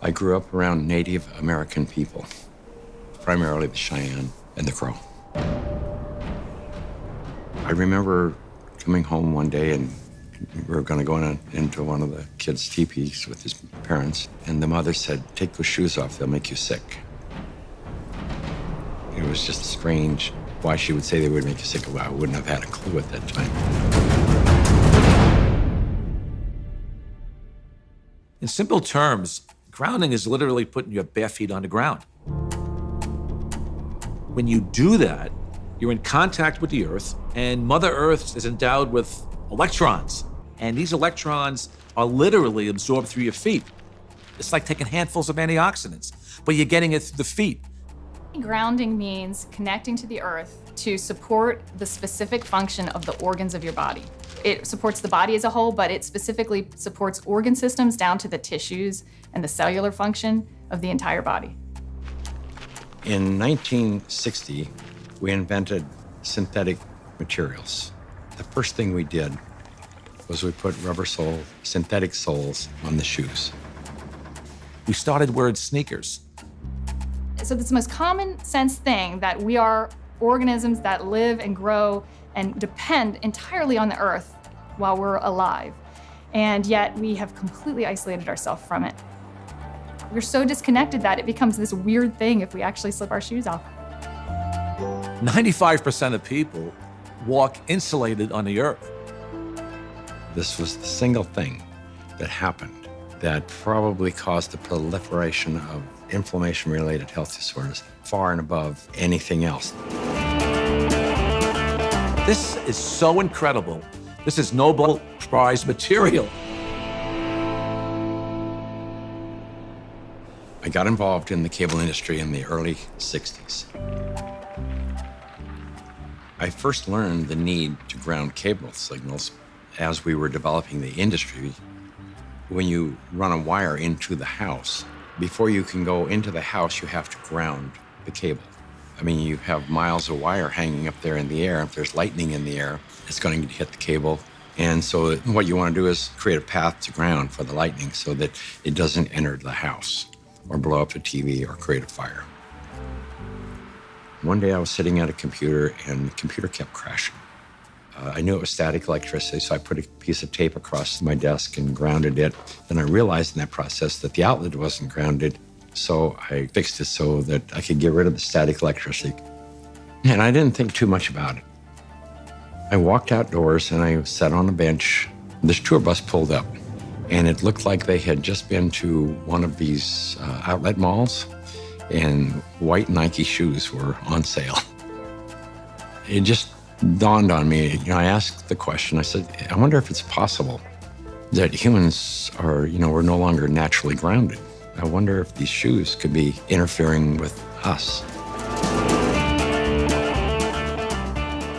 I grew up around Native American people, primarily the Cheyenne and the Crow. I remember coming home one day and we were going to go into one of the kids' teepees with his parents, and the mother said, "Take those shoes off, they'll make you sick." It was just strange why she would say they would make you sick. Well, I wouldn't have had a clue at that time. In simple terms, grounding is literally putting your bare feet on the ground. When you do that, you're in contact with the Earth, and Mother Earth is endowed with electrons. And these electrons are literally absorbed through your feet. It's like taking handfuls of antioxidants, but you're getting it through the feet. Grounding means connecting to the Earth to support the specific function of the organs of your body. It supports the body as a whole, but it specifically supports organ systems down to the tissues and the cellular function of the entire body. In 1960, we invented synthetic materials. The first thing we did was we put rubber sole, synthetic soles on the shoes. We started wearing sneakers. So it's the most common sense thing that we are organisms that live and grow and depend entirely on the Earth while we're alive. And yet we have completely isolated ourselves from it. We're so disconnected that it becomes this weird thing if we actually slip our shoes off. 95% of people walk insulated on the Earth. This was the single thing that happened that probably caused the proliferation of inflammation-related health disorders far and above anything else. This is so incredible. This is Nobel Prize material. I got involved in the cable industry in the early 60s. I first learned the need to ground cable signals as we were developing the industry. When you run a wire into the house, before you can go into the house, you have to ground the cable. I mean, you have miles of wire hanging up there in the air. If there's lightning in the air, it's going to hit the cable. And so what you want to do is create a path to ground for the lightning so that it doesn't enter the house or blow up the TV or create a fire. One day I was sitting at a computer and the computer kept crashing. I knew it was static electricity, so I put a piece of tape across my desk and grounded it. Then I realized in that process that the outlet wasn't grounded, so I fixed it so that I could get rid of the static electricity. And I didn't think too much about it. I walked outdoors and I sat on a bench. This tour bus pulled up, and it looked like they had just been to one of these outlet malls, and white Nike shoes were on sale. It just dawned on me. I asked the question, I said, I wonder if it's possible that humans are, we're no longer naturally grounded. I wonder if these shoes could be interfering with us.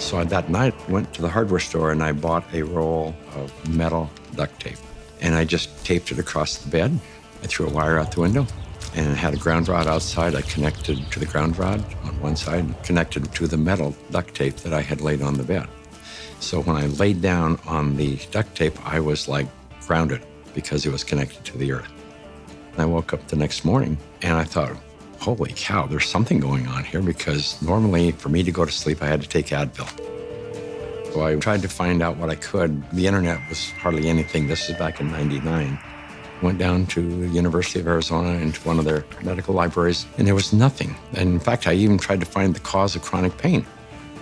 So that night, I went to the hardware store and I bought a roll of metal duct tape. And I just taped it across the bed. I threw a wire out the window and it had a ground rod outside. I connected to the ground rod on one side and connected to the metal duct tape that I had laid on the bed. So when I laid down on the duct tape, I was like grounded because it was connected to the earth. I woke up the next morning and I thought, holy cow, there's something going on here, because normally for me to go to sleep, I had to take Advil. So I tried to find out what I could. The internet was hardly anything. This is back in '99. Went down to the University of Arizona into one of their medical libraries, and there was nothing. And in fact, I even tried to find the cause of chronic pain.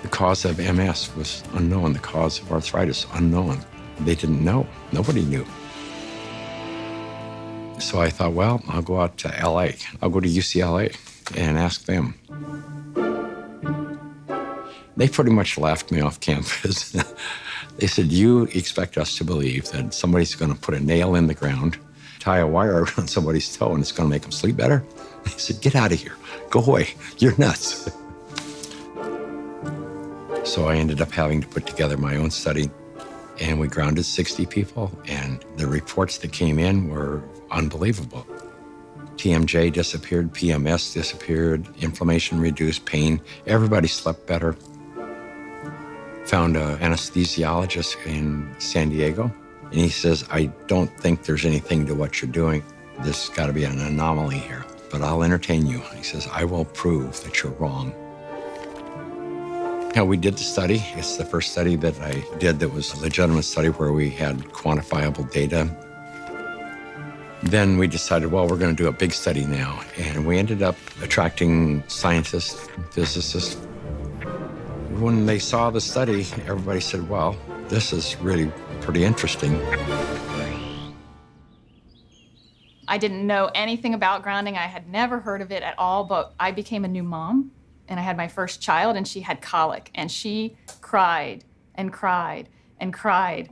The cause of MS was unknown. The cause of arthritis, unknown. They didn't know. Nobody knew. So I thought, well, I'll go out to LA. I'll go to UCLA and ask them. They pretty much laughed me off campus. They said, you expect us to believe that somebody's going to put a nail in the ground, tie a wire around somebody's toe, and it's going to make them sleep better? They said, get out of here. Go away. You're nuts. So I ended up having to put together my own study, and we grounded 60 people, and the reports that came in were unbelievable. TMJ disappeared, PMS disappeared, inflammation reduced, pain. Everybody slept better. Found an anesthesiologist in San Diego, and he says, I don't think there's anything to what you're doing. There's got to be an anomaly here, but I'll entertain you. He says, I will prove that you're wrong. We did the study. It's the first study that I did that was a legitimate study where we had quantifiable data. Then we decided, well, we're going to do a big study now. And we ended up attracting scientists, physicists. When they saw the study, everybody said, well, this is really pretty interesting. I didn't know anything about grounding. I had never heard of it at all, but I became a new mom, and I had my first child, and she had colic, and she cried and cried and cried.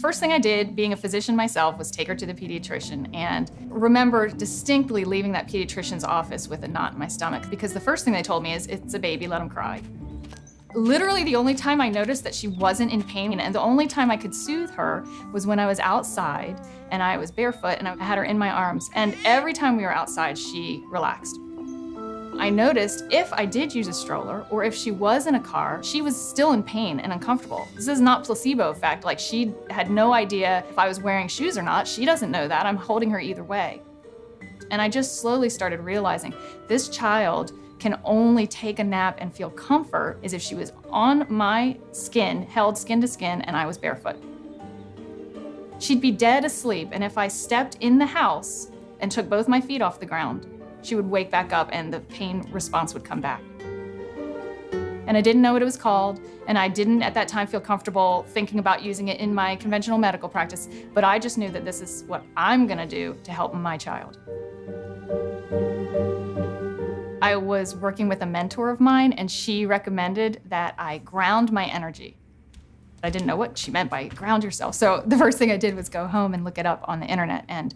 First thing I did, being a physician myself, was take her to the pediatrician, and remember distinctly leaving that pediatrician's office with a knot in my stomach, because the first thing they told me is, it's a baby, let him cry. Literally the only time I noticed that she wasn't in pain, and the only time I could soothe her, was when I was outside and I was barefoot and I had her in my arms. And every time we were outside, she relaxed. I noticed if I did use a stroller or if she was in a car, she was still in pain and uncomfortable. This is not placebo effect. Like, she had no idea if I was wearing shoes or not. She doesn't know that. I'm holding her either way. And I just slowly started realizing this child can only take a nap and feel comfort is if she was on my skin, held skin to skin, and I was barefoot. She'd be dead asleep, and if I stepped in the house and took both my feet off the ground, she would wake back up and the pain response would come back. And I didn't know what it was called, and I didn't at that time feel comfortable thinking about using it in my conventional medical practice, but I just knew that this is what I'm gonna do to help my child. I was working with a mentor of mine, and she recommended that I ground my energy. I didn't know what she meant by ground yourself. So the first thing I did was go home and look it up on the internet. And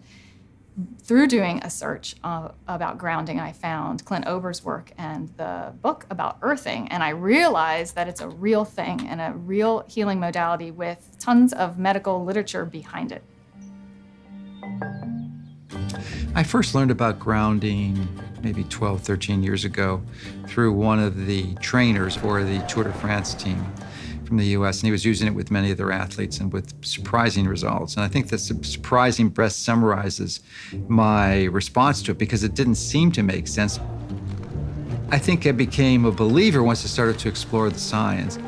through doing a search about grounding, I found Clint Ober's work and the book about earthing. And I realized that it's a real thing and a real healing modality with tons of medical literature behind it. I first learned about grounding maybe 12, 13 years ago through one of the trainers for the Tour de France team from the US, and he was using it with many of their athletes and with surprising results. And I think that surprising best summarizes my response to it because it didn't seem to make sense. I think I became a believer once I started to explore the science.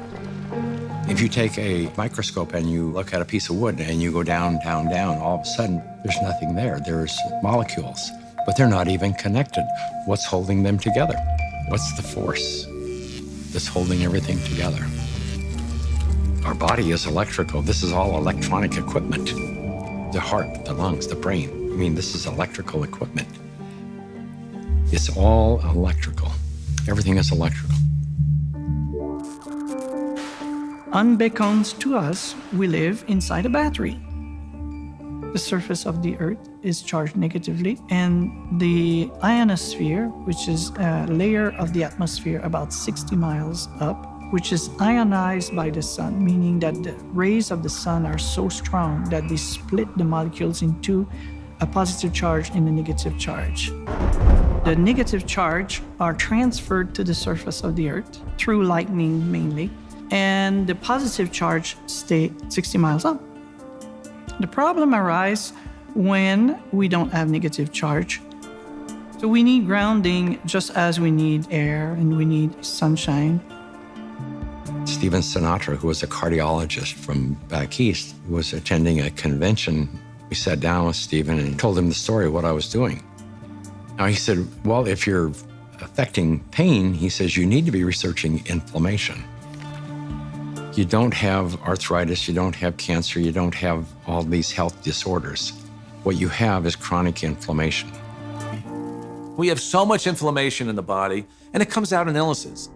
If you take a microscope and you look at a piece of wood and you go down, down, down, all of a sudden, there's nothing there. There's molecules, but they're not even connected. What's holding them together? What's the force that's holding everything together? Our body is electrical. This is all electronic equipment. The heart, the lungs, the brain. I mean, this is electrical equipment. It's all electrical. Everything is electrical. Unbeknownst to us, we live inside a battery. The surface of the Earth is charged negatively, and the ionosphere, which is a layer of the atmosphere about 60 miles up, which is ionized by the sun, meaning that the rays of the sun are so strong that they split the molecules into a positive charge and a negative charge. The negative charge are transferred to the surface of the Earth through lightning mainly, and the positive charge stay 60 miles up. The problem arises when we don't have negative charge. So we need grounding just as we need air and we need sunshine. Stephen Sinatra, who was a cardiologist from back east, was attending a convention. We sat down with Stephen and told him the story of what I was doing. Now he said, well, if you're affecting pain, he says, you need to be researching inflammation. You don't have arthritis, you don't have cancer, you don't have all these health disorders. What you have is chronic inflammation. We have so much inflammation in the body, and it comes out in illnesses.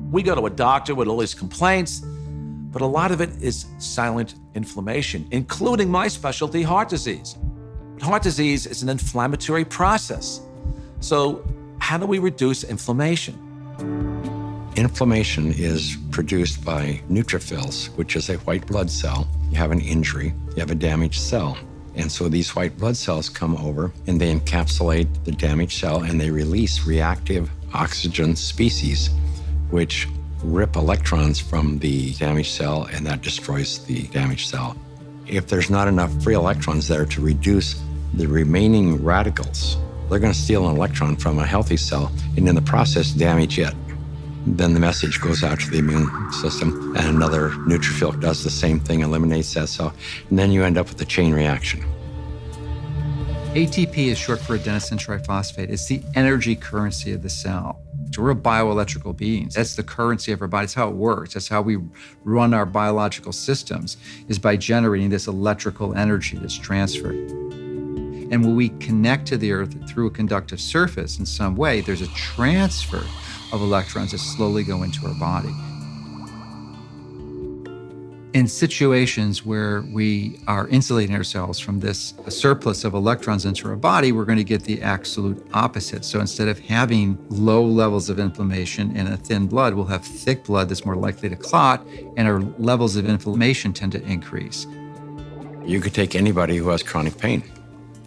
We go to a doctor with all these complaints, but a lot of it is silent inflammation, including my specialty, heart disease. Heart disease is an inflammatory process. So how do we reduce inflammation? Inflammation is produced by neutrophils, which is a white blood cell. You have an injury, you have a damaged cell. And so these white blood cells come over and they encapsulate the damaged cell and they release reactive oxygen species, which rip electrons from the damaged cell and that destroys the damaged cell. If there's not enough free electrons there to reduce the remaining radicals, they're going to steal an electron from a healthy cell and in the process damage it. Then the message goes out to the immune system and another neutrophil does the same thing, eliminates that cell, and then you end up with a chain reaction. ATP is short for adenosine triphosphate. It's the energy currency of the cell. So we're bioelectrical beings. That's the currency of our body. That's how it works. That's how we run our biological systems, is by generating this electrical energy that's transferred. And when we connect to the earth through a conductive surface in some way, there's a transfer of electrons that slowly go into our body. In situations where we are insulating ourselves from this surplus of electrons into our body, we're going to get the absolute opposite. So instead of having low levels of inflammation and a thin blood, we'll have thick blood that's more likely to clot, and our levels of inflammation tend to increase. You could take anybody who has chronic pain.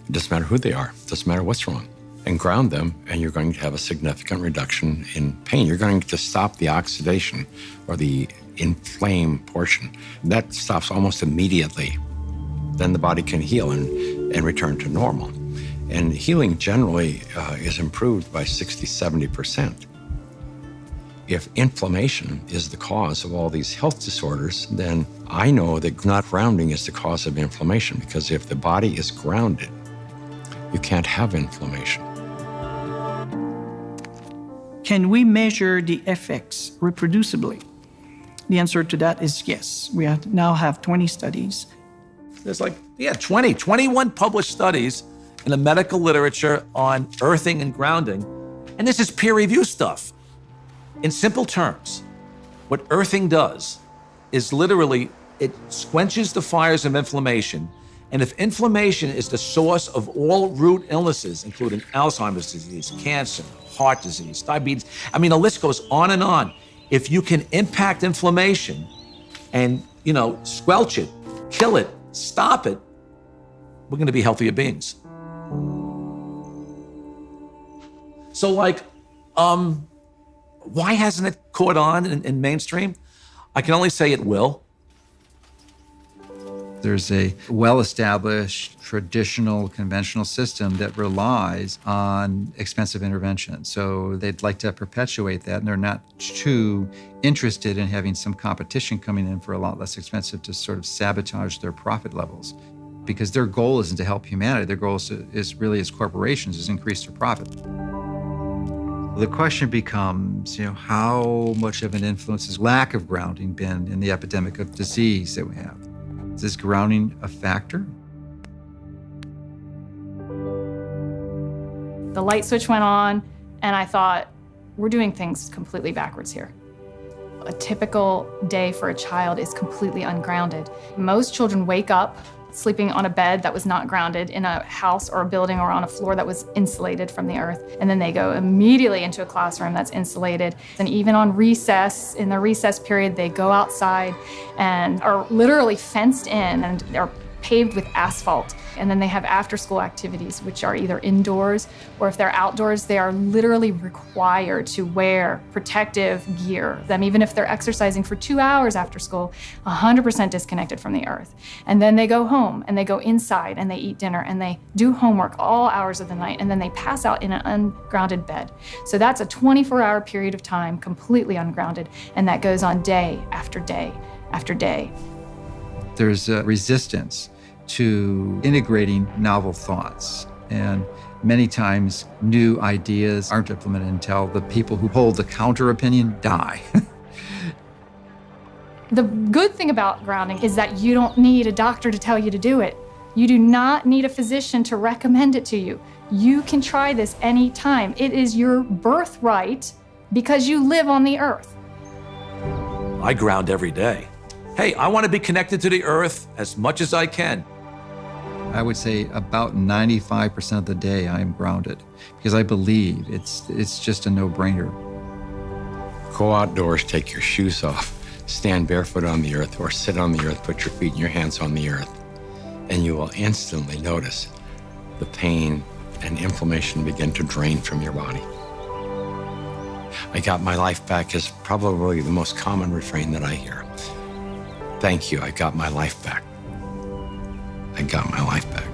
It doesn't matter who they are. It doesn't matter what's wrong. And ground them, and you're going to have a significant reduction in pain. You're going to stop the oxidation or the inflamed portion. That stops almost immediately. Then the body can heal and return to normal. And healing generally is improved by 60, 70%. If inflammation is the cause of all these health disorders, then I know that not grounding is the cause of inflammation, because if the body is grounded, you can't have inflammation. Can we measure the effects reproducibly? The answer to that is yes. We now have 20 studies. There's 21 published studies in the medical literature on earthing and grounding. And this is peer-reviewed stuff. In simple terms, what earthing does is literally, it quenches the fires of inflammation. And if inflammation is the source of all root illnesses, including Alzheimer's disease, cancer, heart disease, diabetes, I mean, the list goes on and on. If you can impact inflammation and, squelch it, kill it, stop it, we're going to be healthier beings. So, why hasn't it caught on in mainstream? I can only say it will. There's a well-established, traditional, conventional system that relies on expensive intervention. So they'd like to perpetuate that, and they're not too interested in having some competition coming in for a lot less expensive to sort of sabotage their profit levels. Because their goal isn't to help humanity. Their goal is really, as corporations, is increase their profit. The question becomes, how much of an influence has lack of grounding been in the epidemic of disease that we have? Is this grounding a factor? The light switch went on, and I thought, we're doing things completely backwards here. A typical day for a child is completely ungrounded. Most children wake up sleeping on a bed that was not grounded in a house or a building or on a floor that was insulated from the earth. And then they go immediately into a classroom that's insulated. And even on recess, in the recess period, they go outside and are literally fenced in and are paved with asphalt. And then they have after-school activities, which are either indoors or if they're outdoors, they are literally required to wear protective gear. Even if they're exercising for 2 hours after school, 100% disconnected from the earth. And then they go home and they go inside and they eat dinner and they do homework all hours of the night, and then they pass out in an ungrounded bed. So that's a 24-hour period of time completely ungrounded, and that goes on day after day after day. There's a resistance to integrating novel thoughts. And many times new ideas aren't implemented until the people who hold the counter opinion die. The good thing about grounding is that you don't need a doctor to tell you to do it. You do not need a physician to recommend it to you. You can try this anytime. It is your birthright because you live on the earth. I ground every day. Hey, I want to be connected to the earth as much as I can. I would say about 95% of the day I am grounded because I believe it's just a no-brainer. Go outdoors, take your shoes off, stand barefoot on the earth, or sit on the earth, put your feet and your hands on the earth, and you will instantly notice the pain and inflammation begin to drain from your body. I got my life back is probably the most common refrain that I hear. Thank you, I got my life back. I got my life back.